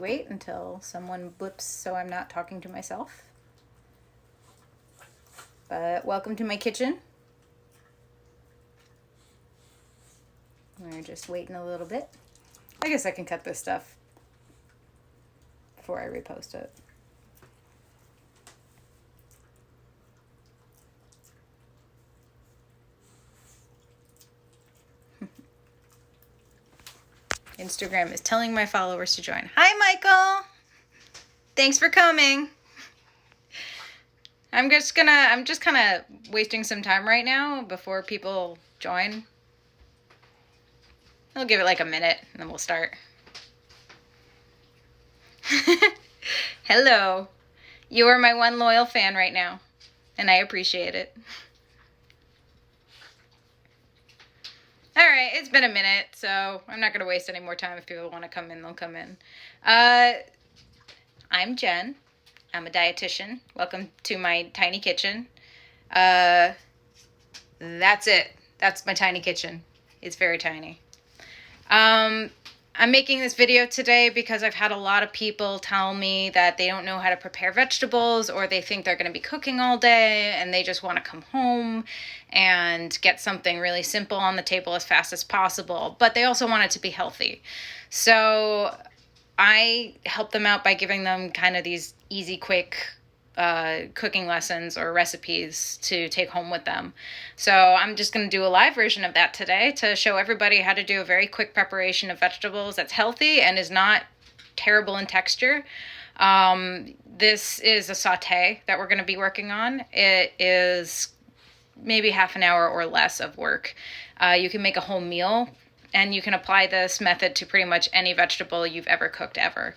Wait until someone blips so I'm not talking to myself. But welcome to my kitchen. We're just waiting a little bit. I guess I can cut this stuff before I repost it. Instagram is telling my followers to join. Hi, Michael. Thanks for coming. I'm just kind of wasting some time right now before people join. I'll give it like a minute and then we'll start. Hello. You are my one loyal fan right now, and I appreciate it. All right, it's been a minute, so I'm not going to waste any more time. If people want to come in, they'll come in. I'm Jen. I'm a dietitian. Welcome to my tiny kitchen. That's it. That's my tiny kitchen. It's very tiny. I'm making this video today because I've had a lot of people tell me that they don't know how to prepare vegetables, or they think they're going to be cooking all day and they just want to come home and get something really simple on the table as fast as possible, but they also want it to be healthy. So I help them out by giving them kind of these easy, quick cooking lessons or recipes to take home with them. So I'm just going to do a live version of that today to show everybody how to do a very quick preparation of vegetables that's healthy and is not terrible in texture. This is a sauté that we're going to be working on. It is maybe half an hour or less of work. You can make a whole meal, and you can apply this method to pretty much any vegetable you've ever cooked ever.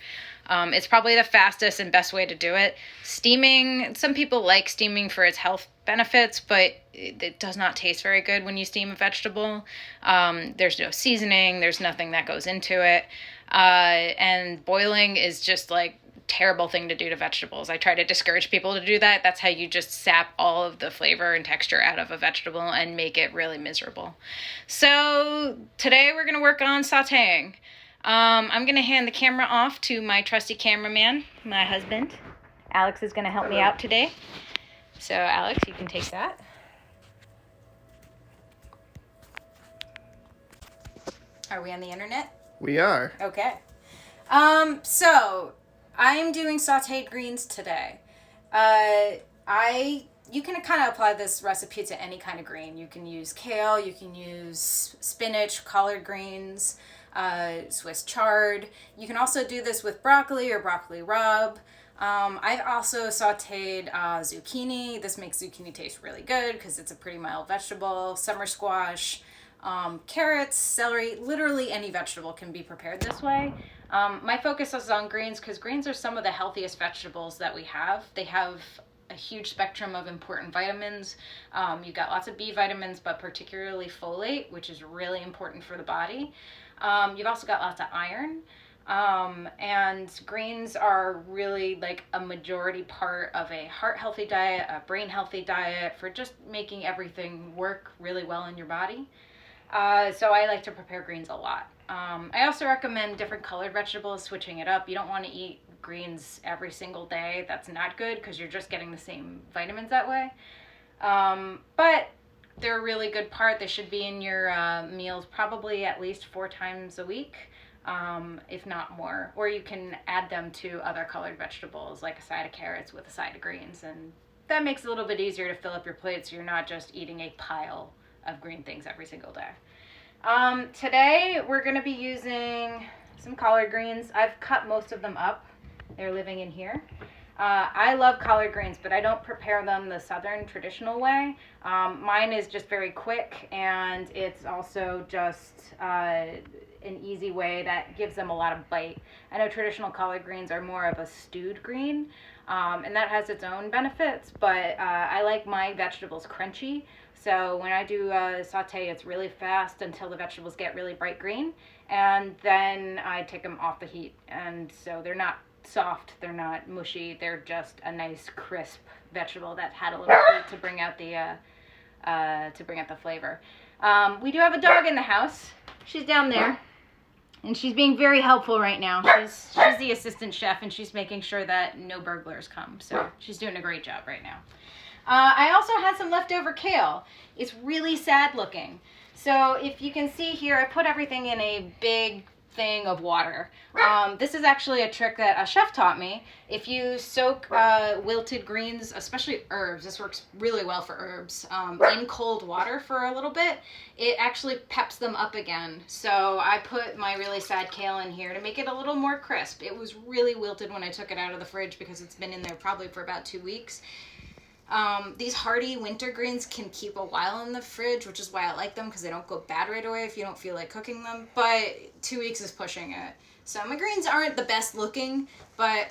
It's probably the fastest and best way to do it. Steaming, some people like steaming for its health benefits, but it does not taste very good when you steam a vegetable. There's no seasoning, there's nothing that goes into it. And boiling is just like terrible thing to do to vegetables. I try to discourage people to do that. That's how you just sap all of the flavor and texture out of a vegetable and make it really miserable. So today we're going to work on sauteing. I'm going to hand the camera off to my trusty cameraman, my husband. Alex is going to help me out today. So Alex, you can take that. Are we on the internet? We are. Okay. So I am doing sauteed greens today. You can kind of apply this recipe to any kind of green. You can use kale, you can use spinach, collard greens, Swiss chard. You can also do this with broccoli or broccoli rabe. I've also sauteed zucchini. This makes zucchini taste really good because it's a pretty mild vegetable. Summer squash, carrots, celery, literally any vegetable can be prepared this way. My focus is on greens because greens are some of the healthiest vegetables that we have. They have a huge spectrum of important vitamins. You've got lots of B vitamins, but particularly folate, which is really important for the body. You've also got lots of iron. And greens are really like a majority part of a heart healthy diet, a brain healthy diet, for just making everything work really well in your body. So I like to prepare greens a lot. I also recommend different colored vegetables, switching it up. You don't want to eat greens every single day. That's not good because you're just getting the same vitamins that way. But they're a really good part. They should be in your meals probably at least 4 times a week, if not more. Or you can add them to other colored vegetables, like a side of carrots with a side of greens. And that makes it a little bit easier to fill up your plate so you're not just eating a pile of green things every single day. Today we're going to be using some collard greens. I've cut most of them up. They're living in here. I love collard greens, but I don't prepare them the southern traditional way. Mine is just very quick, and it's also just an easy way that gives them a lot of bite. I know traditional collard greens are more of a stewed green, and that has its own benefits, but I like my vegetables crunchy. So when I do saute, it's really fast until the vegetables get really bright green, and then I take them off the heat. And so they're not soft, they're not mushy, they're just a nice crisp vegetable that had a little heat to bring out the flavor. We do have a dog in the house. She's down there. And she's being very helpful right now. She's the assistant chef, and she's making sure that no burglars come. So she's doing a great job right now. I also had some leftover kale. It's really sad looking. So if you can see here, I put everything in a big thing of water. This is actually a trick that a chef taught me. If you soak wilted greens, especially herbs, this works really well for herbs, in cold water for a little bit, it actually peps them up again. So I put my really sad kale in here to make it a little more crisp. It was really wilted when I took it out of the fridge because it's been in there probably for about 2 weeks. These hardy winter greens can keep a while in the fridge, which is why I like them, because they don't go bad right away if you don't feel like cooking them, but 2 weeks is pushing it. So my greens aren't the best looking, but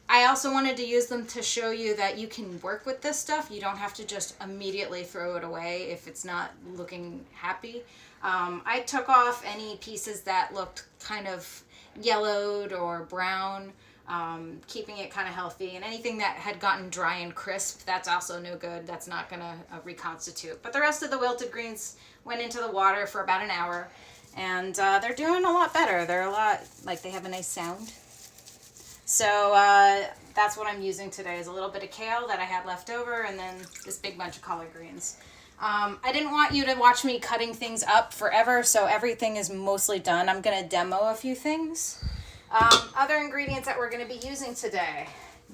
I also wanted to use them to show you that you can work with this stuff. You don't have to just immediately throw it away if it's not looking happy. I took off any pieces that looked kind of yellowed or brown, keeping it kind of healthy, and anything that had gotten dry and crisp, that's also no good. That's not gonna reconstitute. But the rest of the wilted greens went into the water for about an hour, and they're doing a lot better. They're a lot, like, they have a nice sound. So that's what I'm using today, is a little bit of kale that I had left over, and then this big bunch of collard greens. I didn't want you to watch me cutting things up forever, so everything is mostly done. I'm gonna demo a few things. Other ingredients that we're going to be using today: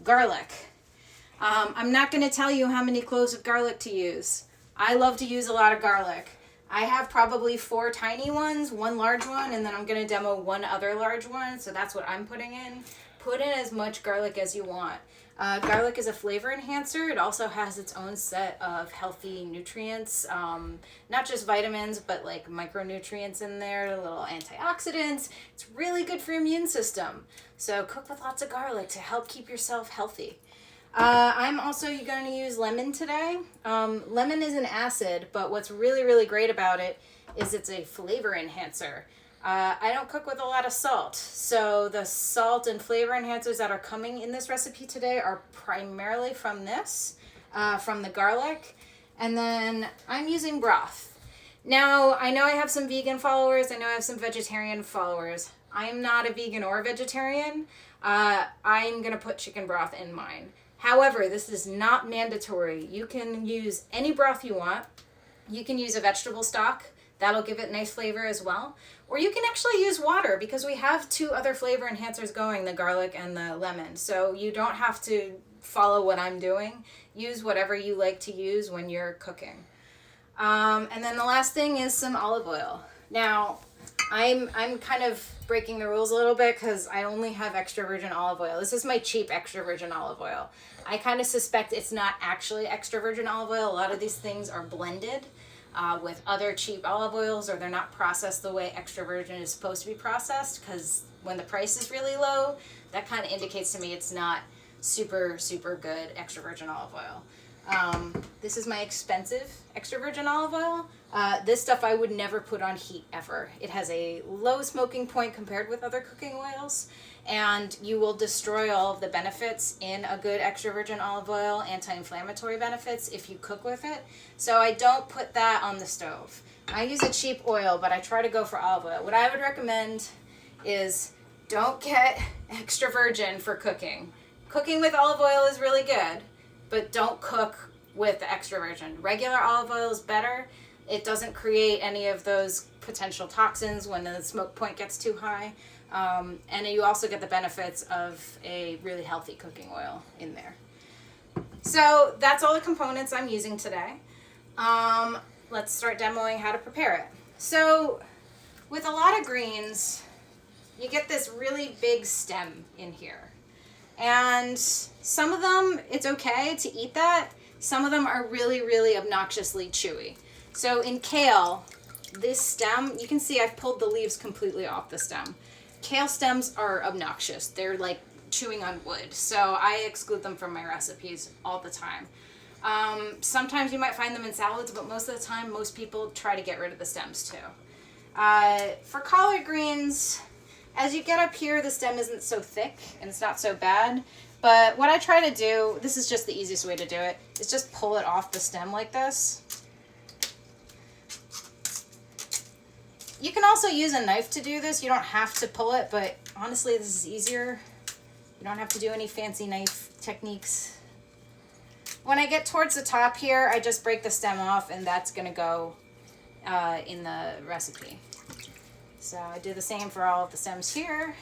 garlic. I'm not going to tell you how many cloves of garlic to use. I love to use a lot of garlic. I have probably 4 tiny ones, 1 large one, and then I'm going to demo 1 other large one, so that's what I'm putting in. Put in as much garlic as you want. Garlic is a flavor enhancer. It also has its own set of healthy nutrients, not just vitamins, but like micronutrients in there, little antioxidants. It's really good for your immune system. So cook with lots of garlic to help keep yourself healthy. I'm also going to use lemon today. Lemon is an acid, but what's really, really great about it is it's a flavor enhancer. I don't cook with a lot of salt, so the salt and flavor enhancers that are coming in this recipe today are primarily from this, from the garlic, and then I'm using broth. Now, I know I have some vegan followers, I know I have some vegetarian followers. I'm not a vegan or vegetarian. I'm going to put chicken broth in mine. However, this is not mandatory. You can use any broth you want. You can use a vegetable stock. That'll give it nice flavor as well. Or you can actually use water, because we have 2 other flavor enhancers going, the garlic and the lemon. So you don't have to follow what I'm doing. Use whatever you like to use when you're cooking. And then the last thing is some olive oil. Now, I'm kind of breaking the rules a little bit because I only have extra virgin olive oil. This is my cheap extra virgin olive oil. I kind of suspect it's not actually extra virgin olive oil. A lot of these things are blended with other cheap olive oils, or they're not processed the way extra virgin is supposed to be processed, because when the price is really low, that kind of indicates to me it's not super, super good extra virgin olive oil. This is my expensive extra virgin olive oil. This stuff I would never put on heat ever. It has a low smoking point compared with other cooking oils, and you will destroy all of the benefits in a good extra virgin olive oil, anti-inflammatory benefits, if you cook with it. So I don't put that on the stove. I use a cheap oil, but I try to go for olive oil. What I would recommend is don't get extra virgin for cooking. Cooking with olive oil is really good, but don't cook with the extra virgin. Regular olive oil is better. It doesn't create any of those potential toxins when the smoke point gets too high. And you also get the benefits of a really healthy cooking oil in there. So that's all the components I'm using today. Let's start demoing how to prepare it. So with a lot of greens, you get this really big stem in here. And some of them, it's okay to eat that. Some of them are really, really obnoxiously chewy. So in kale, this stem, you can see I've pulled the leaves completely off the stem. Kale stems are obnoxious. They're like chewing on wood. So I exclude them from my recipes all the time. Sometimes you might find them in salads, but most of the time, most people try to get rid of the stems too. For collard greens, as you get up here, the stem isn't so thick and it's not so bad. But what I try to do, this is just the easiest way to do it, is just pull it off the stem like this. You can also use a knife to do this. You don't have to pull it, but honestly, this is easier. You don't have to do any fancy knife techniques. When I get towards the top here, I just break the stem off, and that's gonna go in the recipe. So I do the same for all of the stems here.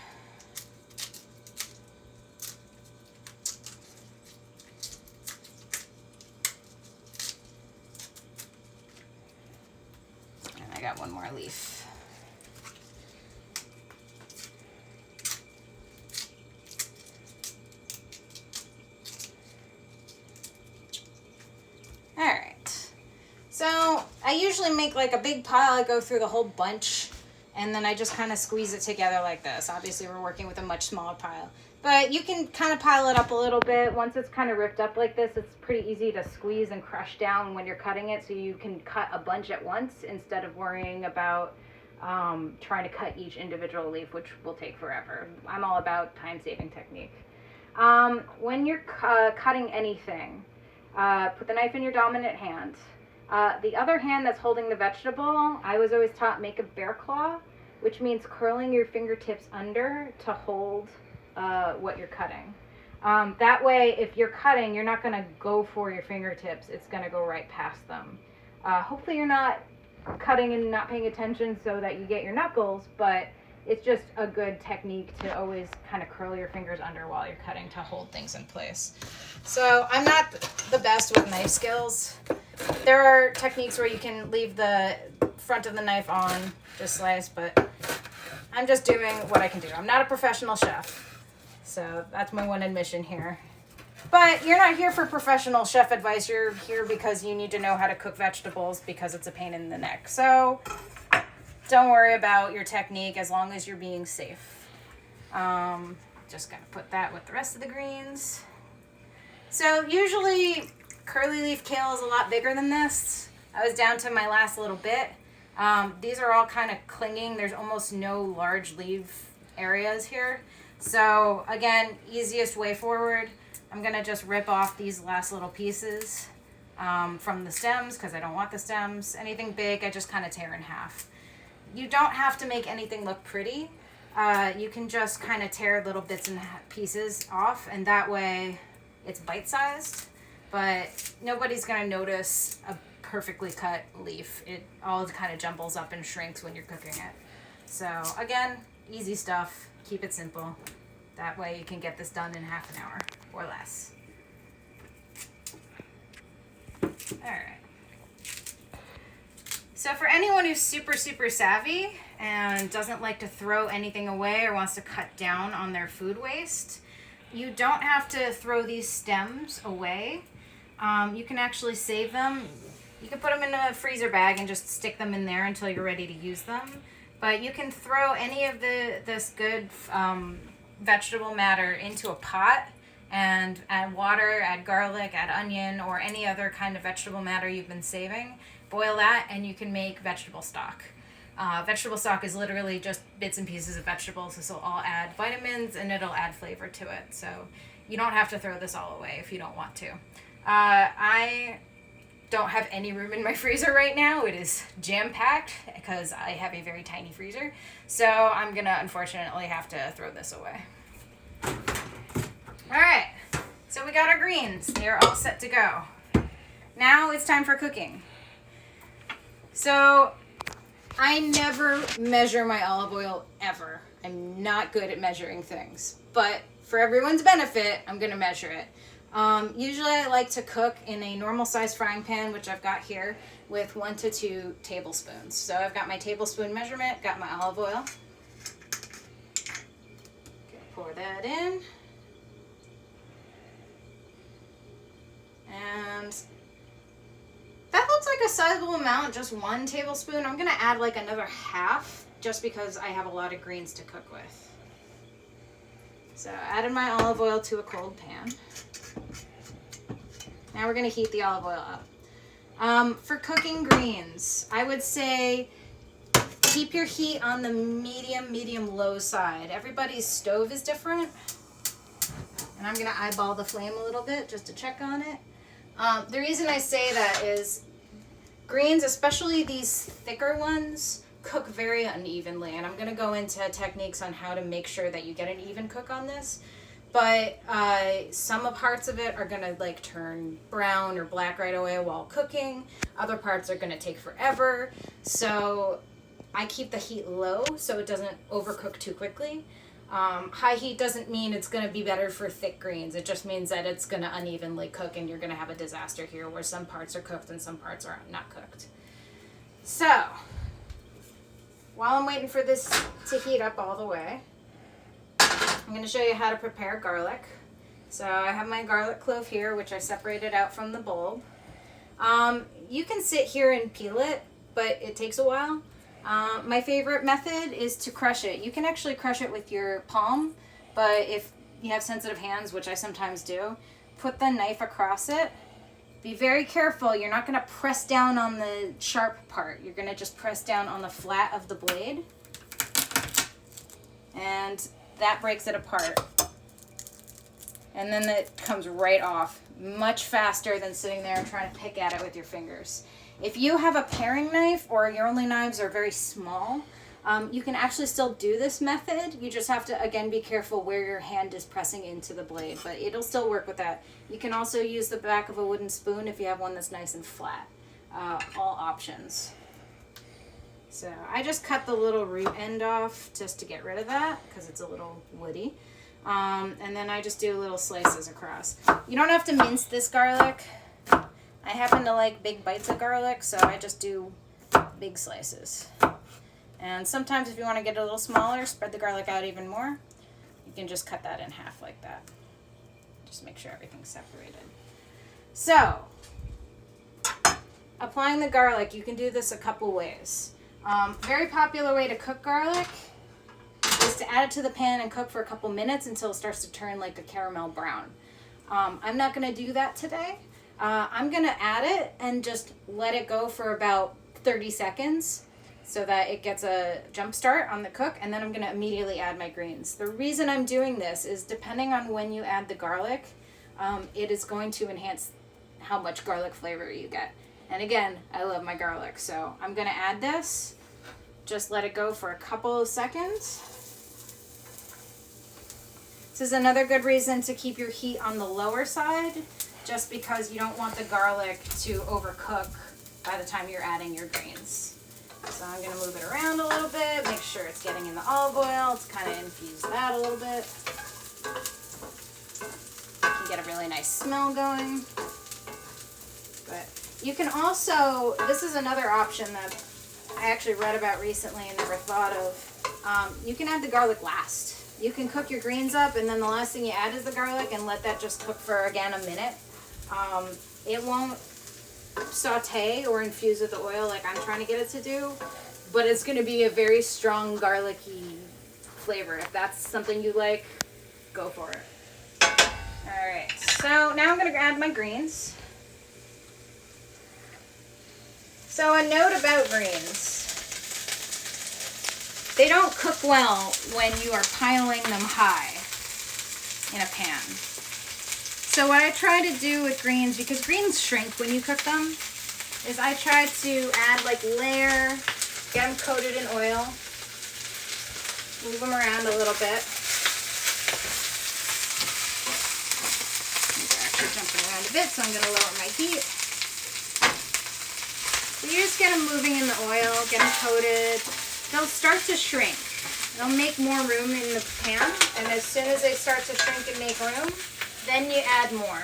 And I got one more leaf. So I usually make like a big pile. I go through the whole bunch, and then I just kind of squeeze it together like this. Obviously we're working with a much smaller pile, but you can kind of pile it up a little bit. Once it's kind of ripped up like this, it's pretty easy to squeeze and crush down when you're cutting it, so you can cut a bunch at once instead of worrying about trying to cut each individual leaf, which will take forever. I'm all about time-saving technique. When you're cutting anything, put the knife in your dominant hand. The other hand that's holding the vegetable, I was always taught make a bear claw, which means curling your fingertips under to hold what you're cutting. That way, if you're cutting, you're not going to go for your fingertips. It's going to go right past them. Hopefully you're not cutting and not paying attention so that you get your knuckles, but it's just a good technique to always kind of curl your fingers under while you're cutting to hold things in place. So I'm not the best with knife skills. There are techniques where you can leave the front of the knife on, just slice, but I'm just doing what I can do. I'm not a professional chef, so that's my one admission here. But you're not here for professional chef advice. You're here because you need to know how to cook vegetables because it's a pain in the neck. So don't worry about your technique as long as you're being safe. Just gonna put that with the rest of the greens. So usually curly leaf kale is a lot bigger than this. I was down to my last little bit. These are all kind of clinging. There's almost no large leaf areas here. So again, easiest way forward, I'm gonna just rip off these last little pieces from the stems because I don't want the stems. Anything big, I just kind of tear in half. You don't have to make anything look pretty. You can just kind of tear little bits and pieces off, and that way it's bite-sized, but nobody's gonna notice a perfectly cut leaf. It all kind of jumbles up and shrinks when you're cooking it. So again, easy stuff. Keep it simple. That way you can get this done in half an hour or less. All right. So for anyone who's super savvy and doesn't like to throw anything away or wants to cut down on their food waste, you don't have to throw these stems away. You can actually save them. You can put them in a freezer bag and just stick them in there until you're ready to use them. But you can throw any of this good vegetable matter into a pot and add water, add garlic, add onion, or any other kind of vegetable matter you've been saving. Boil that and you can make vegetable stock. Vegetable stock is literally just bits and pieces of vegetables. This will all add vitamins and it'll add flavor to it. So you don't have to throw this all away if you don't want to. I don't have any room in my freezer right now. It is jam-packed because I have a very tiny freezer. So I'm gonna unfortunately have to throw this away. All right, so we got our greens. They're all set to go. Now it's time for cooking. So I never measure my olive oil ever. I'm not good at measuring things, but for everyone's benefit, I'm gonna measure it. Usually I like to cook in a normal size frying pan, which I've got here, with 1 to 2 tablespoons. So I've got my tablespoon measurement, got my olive oil. Okay, pour that in. And that looks like a sizable amount, just 1 tablespoon. I'm gonna add like another half just because I have a lot of greens to cook with. So I added my olive oil to a cold pan. Now we're gonna heat the olive oil up. For cooking greens, I would say keep your heat on the medium-low side. Everybody's stove is different. And I'm gonna eyeball the flame a little bit just to check on it. The reason I say that is greens, especially these thicker ones, cook very unevenly, and I'm going to go into techniques on how to make sure that you get an even cook on this. But some parts of it are going to like turn brown or black right away while cooking. Other parts are going to take forever. So I keep the heat low so it doesn't overcook too quickly. High heat doesn't mean it's going to be better for thick greens. It just means that it's going to unevenly cook and you're going to have a disaster here where some parts are cooked and some parts are not cooked. So while I'm waiting for this to heat up all the way, I'm going to show you how to prepare garlic. So I have my garlic clove here, which I separated out from the bulb. You can sit here and peel it, but it takes a while. My favorite method is to crush it. You can actually crush it with your palm, but if you have sensitive hands, which I sometimes do, put the knife across it. Be very careful. You're not going to press down on the sharp part. You're going to just press down on the flat of the blade. And that breaks it apart. And then it comes right off much faster than sitting there and trying to pick at it with your fingers. If you have a paring knife or your only knives are very small, you can actually still do this method. You just have to, again, be careful where your hand is pressing into the blade, but it'll still work with that. You can also use the back of a wooden spoon if you have one that's nice and flat. All options. So I just cut the little root end off just to get rid of that because it's a little woody. And then I just do little slices across. You don't have to mince this garlic. I happen to like big bites of garlic, so I just do big slices. And sometimes if you want to get it a little smaller, spread the garlic out even more, you can just cut that in half like that. Just make sure everything's separated. So, applying the garlic, you can do this a couple ways. Very popular way to cook garlic is to add it to the pan and cook for a couple minutes until it starts to turn like a caramel brown. I'm not going to do that today. I'm going to add it and just let it go for about 30 seconds so that it gets a jump start on the cook, and then I'm going to immediately add my greens. The reason I'm doing this is depending on when you add the garlic, it is going to enhance how much garlic flavor you get. And again, I love my garlic, so I'm going to add this. Just let it go for a couple of seconds. This is another good reason to keep your heat on the lower side, just because you don't want the garlic to overcook by the time you're adding your greens. So I'm going to move it around a little bit, make sure it's getting in the olive oil to kind of infuse that a little bit. You can get a really nice smell going. But you can also, this is another option that I actually read about recently and never thought of. You can add the garlic last. You can cook your greens up and then the last thing you add is the garlic and let that just cook for, again, a minute. It won't saute or infuse with the oil like I'm trying to get it to do, but it's going to be a very strong garlicky flavor. If that's something you like, go for it. Alright, so now I'm going to add my greens. So a note about greens. They don't cook well when you are piling them high in a pan. So what I try to do with greens, because greens shrink when you cook them, is I try to add like layer, get them coated in oil, move them around a little bit. These are actually jumping around a bit, so I'm going to lower my heat. So you just get them moving in the oil, get them coated. They'll start to shrink. They'll make more room in the pan, and as soon as they start to shrink and make room, then you add more.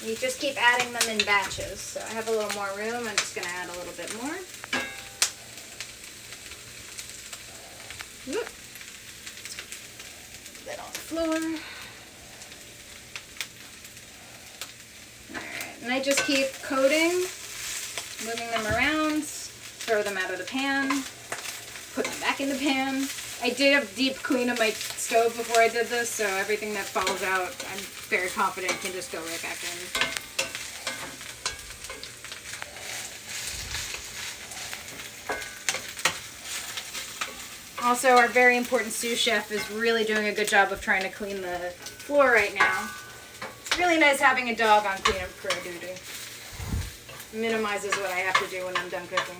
You just keep adding them in batches. So I have a little more room. I'm just going to add a little bit more. Whoop. Put that on the floor. Alright, and I just keep coating, moving them around, throw them out of the pan, put them back in the pan. I did a deep clean of my stove before I did this, so everything that falls out, I'm very confident can just go right back in. Also, our very important sous chef is really doing a good job of trying to clean the floor right now. It's really nice having a dog on cleanup crew duty. Minimizes what I have to do when I'm done cooking.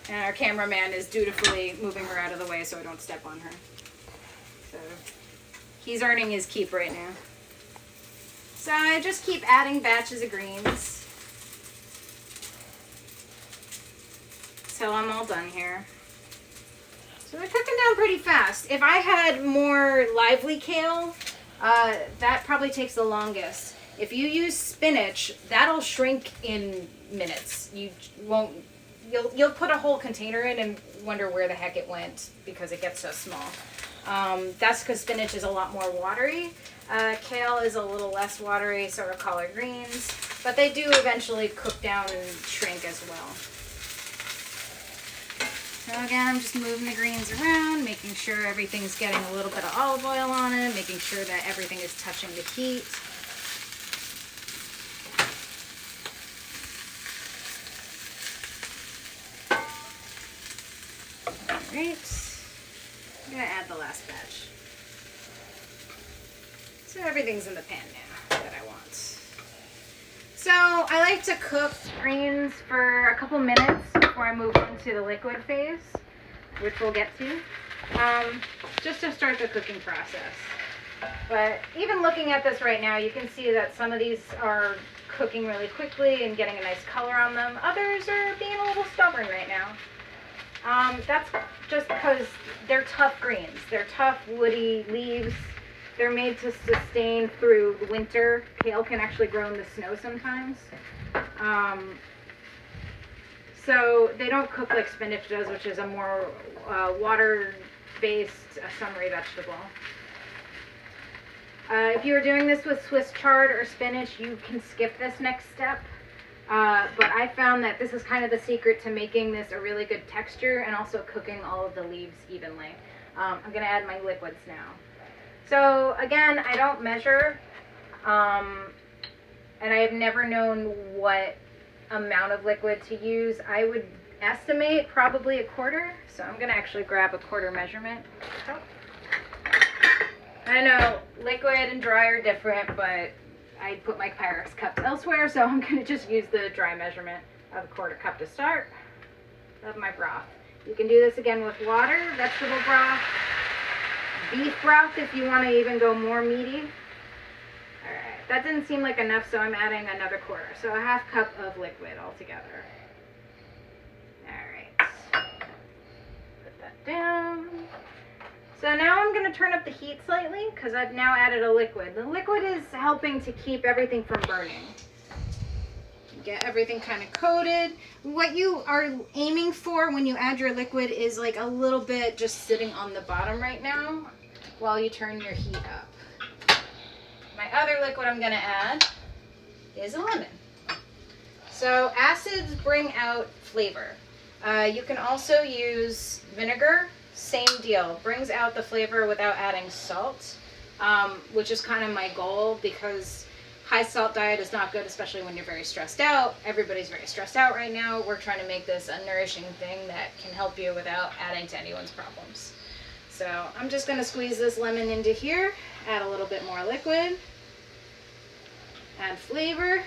And our cameraman is dutifully moving her out of the way so I don't step on her. So he's earning his keep right now. So I just keep adding batches of greens till I'm all done here. So they're cooking down pretty fast. If I had more lively kale, that probably takes the longest. If you use spinach, that'll shrink in minutes. You'll put a whole container in and wonder where the heck it went because it gets so small. That's because spinach is a lot more watery. Kale is a little less watery, so are collard greens. But they do eventually cook down and shrink as well. So again, I'm just moving the greens around, making sure everything's getting a little bit of olive oil on it, making sure that everything is touching the heat. Alright, I'm going to add the last batch. So everything's in the pan now that I want. So I like to cook greens for a couple minutes before I move on to the liquid phase, which we'll get to, just to start the cooking process. But even looking at this right now, you can see that some of these are cooking really quickly and getting a nice color on them. Others are being a little stubborn right now. That's just because they're tough greens. They're tough, woody leaves. They're made to sustain through the winter. Kale can actually grow in the snow sometimes. So they don't cook like spinach does, which is a more water-based summery vegetable. If you were doing this with Swiss chard or spinach, you can skip this next step. But I found that this is kind of the secret to making this a really good texture and also cooking all of the leaves evenly. I'm going to add my liquids now. So again, I don't measure, and I have never known what amount of liquid to use. I would estimate probably a quarter, so I'm going to actually grab a quarter measurement. I know liquid and dry are different, but I put my Pyrex cups elsewhere, so I'm going to just use the dry measurement of a quarter cup to start of my broth. You can do this again with water, vegetable broth, beef broth if you want to even go more meaty. Alright, that didn't seem like enough, so I'm adding another quarter. So a half cup of liquid altogether. Alright, put that down. So now I'm going to turn up the heat slightly because I've now added a liquid. The liquid is helping to keep everything from burning. Get everything kind of coated. What you are aiming for when you add your liquid is like a little bit just sitting on the bottom right now while you turn your heat up. My other liquid I'm going to add is a lemon. So acids bring out flavor. You can also use vinegar. Same deal, brings out the flavor without adding salt, which is kind of my goal because high salt diet is not good, especially when you're very stressed out. Everybody's very stressed out right now. We're trying to make this a nourishing thing that can help you without adding to anyone's problems. So I'm just going to squeeze this lemon into here, add a little bit more liquid, add flavor.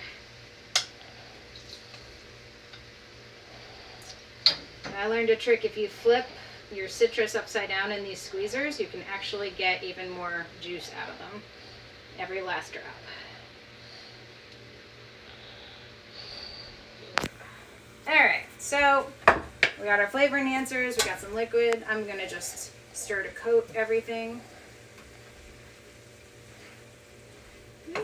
I learned a trick: if you flip your citrus upside down in these squeezers, you can actually get even more juice out of them. Every last drop. Alright, so we got our flavor enhancers, we got some liquid. I'm going to just stir to coat everything. I'm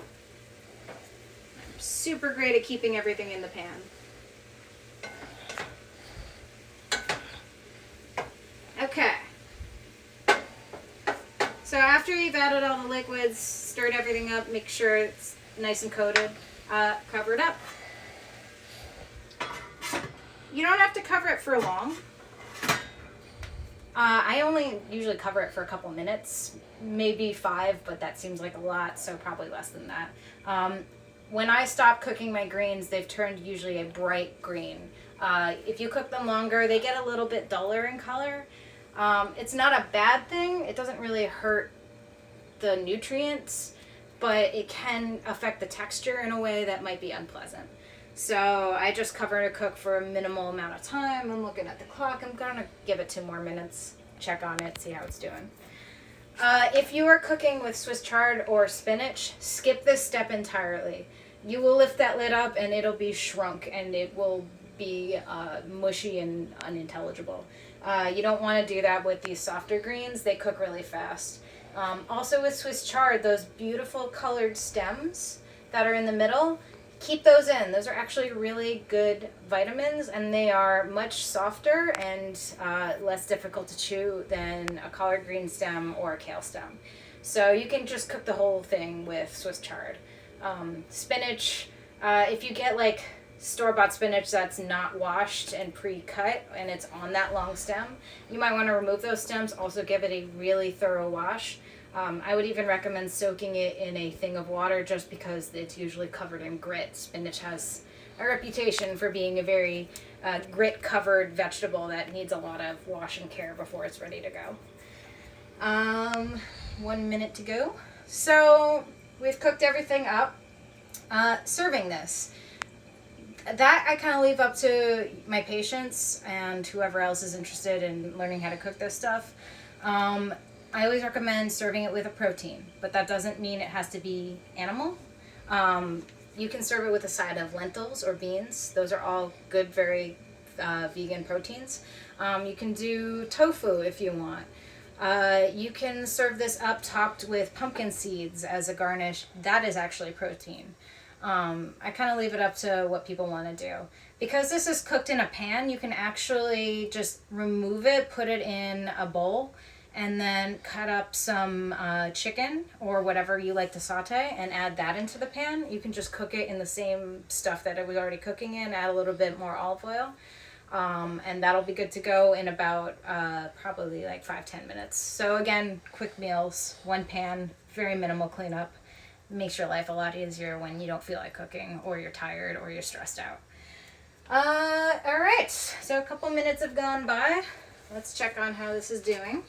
super great at keeping everything in the pan. Okay, so after you've added all the liquids, stirred everything up, make sure it's nice and coated, cover it up. You don't have to cover it for long. I only usually cover it for a couple minutes, maybe 5, but that seems like a lot, so probably less than that. When I stop cooking my greens, they've turned usually a bright green. If you cook them longer, they get a little bit duller in color. It's not a bad thing. It doesn't really hurt the nutrients, but it can affect the texture in a way that might be unpleasant. So I just cover to cook for a minimal amount of time. I'm looking at the clock. I'm gonna give it 2 more minutes, check on it, see how it's doing. If you are cooking with Swiss chard or spinach, skip this step entirely. You will lift that lid up and it'll be shrunk and it will be mushy and unintelligible. You don't want to do that with these softer greens. They cook really fast. Also with Swiss chard, those beautiful colored stems that are in the middle, keep those in. Those are actually really good vitamins, and they are much softer and less difficult to chew than a collard green stem or a kale stem. So you can just cook the whole thing with Swiss chard. Spinach, if you get like store-bought spinach that's not washed and pre-cut and it's on that long stem, you might want to remove those stems. Also give it a really thorough wash. I would even recommend soaking it in a thing of water just because it's usually covered in grit. Spinach has a reputation for being a very grit-covered vegetable that needs a lot of wash and care before it's ready to go. 1 minute to go. So we've cooked everything up. Serving this. That I kind of leave up to my patients and whoever else is interested in learning how to cook this stuff. I always recommend serving it with a protein, but that doesn't mean it has to be animal. You can serve it with a side of lentils or beans. Those are all good, very vegan proteins. You can do tofu if you want. You can serve this up topped with pumpkin seeds as a garnish. That is actually protein. I kind of leave it up to what people want to do. Because this is cooked in a pan, you can actually just remove it, put it in a bowl, and then cut up some chicken or whatever you like to saute and add that into the pan. You can just cook it in the same stuff that it was already cooking in, add a little bit more olive oil, and that'll be good to go in about probably like 5-10 minutes. So again, quick meals, one pan, very minimal cleanup. Makes your life a lot easier when you don't feel like cooking or you're tired or you're stressed out. All right, so a couple minutes have gone by. Let's check on how this is doing.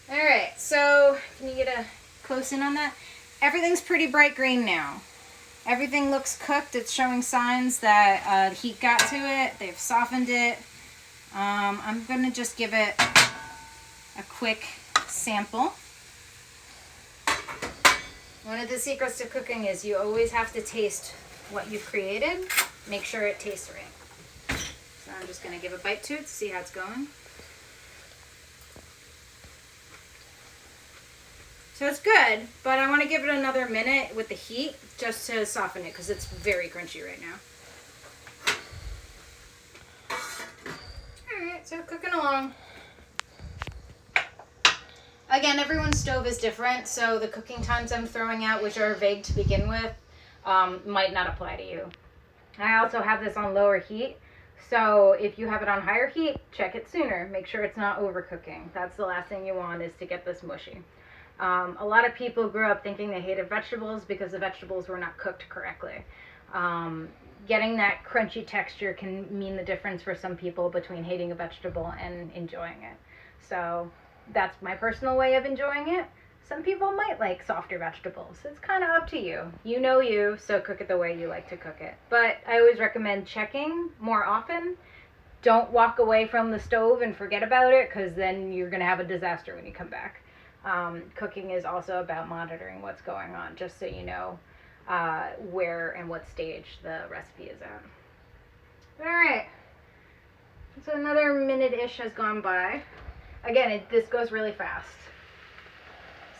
All right, so can you get a close in on that? Everything's pretty bright green now. Everything looks cooked. It's showing signs that heat got to it. They've softened it. I'm going to just give it a quick sample. One of the secrets to cooking is you always have to taste what you've created. Make sure it tastes right. So I'm just going to give a bite to it to see how it's going. So it's good, but I want to give it another minute with the heat just to soften it because it's very crunchy right now. Alright, so cooking along. Again, everyone's stove is different, so the cooking times I'm throwing out, which are vague to begin with, might not apply to you. I also have this on lower heat, so if you have it on higher heat, check it sooner. Make sure it's not overcooking. That's the last thing you want, is to get this mushy. A lot of people grew up thinking they hated vegetables because the vegetables were not cooked correctly. Getting that crunchy texture can mean the difference for some people between hating a vegetable and enjoying it. So that's my personal way of enjoying it. Some people might like softer vegetables. It's kind of up to you. You know you, so cook it the way you like to cook it. But I always recommend checking more often. Don't walk away from the stove and forget about it, because then you're going to have a disaster when you come back. Cooking is also about monitoring what's going on, just so you know where and what stage the recipe is at. All right. So another minute-ish has gone by. Again, this goes really fast.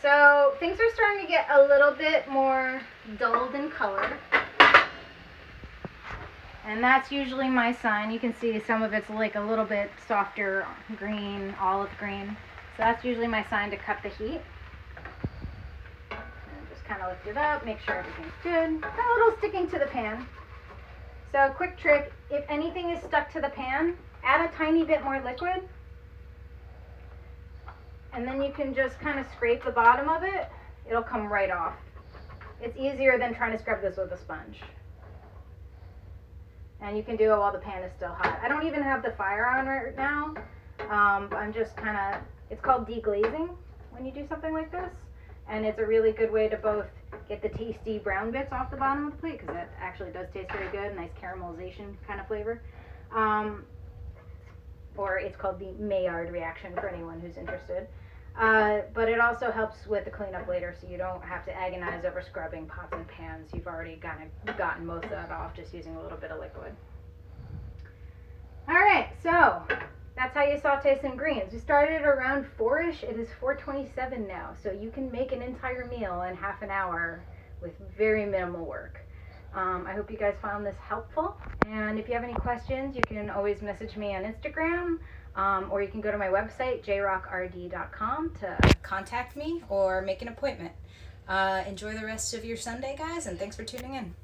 So things are starting to get a little bit more dulled in color. And that's usually my sign. You can see some of it's like a little bit softer green, olive green. So that's usually my sign to cut the heat. And just kind of lift it up, make sure everything's good. A little sticking to the pan. So quick trick, if anything is stuck to the pan, add a tiny bit more liquid. And then you can just kind of scrape the bottom of it. It'll come right off. It's easier than trying to scrub this with a sponge. And you can do it while the pan is still hot. I don't even have the fire on right now. I'm just kind of, it's called deglazing when you do something like this. And it's a really good way to both get the tasty brown bits off the bottom of the plate, because that actually does taste very good, nice caramelization kind of flavor. Or it's called the Maillard reaction for anyone who's interested. But it also helps with the cleanup later, so you don't have to agonize over scrubbing pots and pans. You've already kind of gotten most of that off just using a little bit of liquid. All right, so that's how you saute some greens. We started around 4-ish. It is 4:27 now, so you can make an entire meal in half an hour with very minimal work. I hope you guys found this helpful, and if you have any questions, you can always message me on Instagram, or you can go to my website, jrockrd.com, to contact me or make an appointment. Enjoy the rest of your Sunday, guys, and thanks for tuning in.